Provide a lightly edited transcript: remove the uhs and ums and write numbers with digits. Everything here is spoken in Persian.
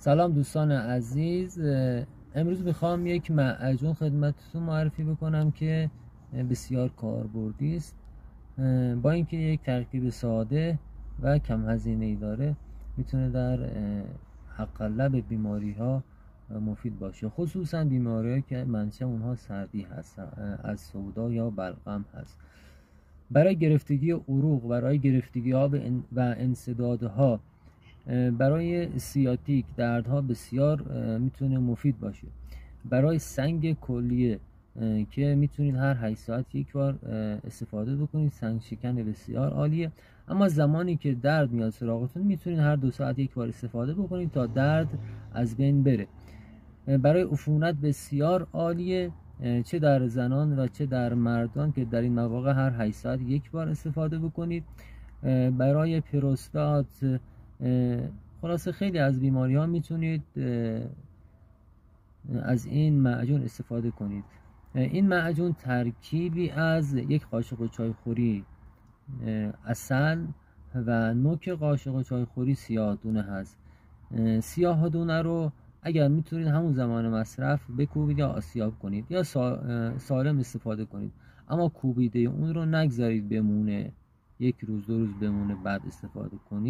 سلام دوستان عزیز، امروز میخوام یک معجون خدمتتون معرفی بکنم که بسیار کاربردی است، با اینکه یک ترکیب ساده و کم هزینه ای داره میتونه در حق‌الله بیماری ها مفید باشه، خصوصا بیماری که منشأ اونها سردی هست، از سودا یا بلغم هست. برای گرفتگی عروق، برای گرفتگی ها و انسدادها، برای سیاتیک دردها بسیار میتونه مفید باشه. برای سنگ کلیه که میتونید هر 8 ساعت یک بار استفاده بکنید، سنگ شکن بسیار عالیه. اما زمانی که درد میاد سراغتون میتونید هر 2 ساعت یک بار استفاده بکنید تا درد از بین بره. برای عفونت بسیار عالیه، چه در زنان و چه در مردان که در این مواقع هر 8 ساعت یک بار استفاده بکنید. برای پروستات، خلاصه خیلی از بیماری ها میتونید از این معجون استفاده کنید. این معجون ترکیبی از یک قاشق چایخوری عسل و نوک قاشق چایخوری سیاه‌دونه هست. سیاه‌دونه رو اگر میتونید همون زمان مصرف بکوبید یا آسیاب کنید یا سالم استفاده کنید، اما کوبیده اون رو نگذارید بمونه، 1 روز 2 روز بمونه بعد استفاده کنید.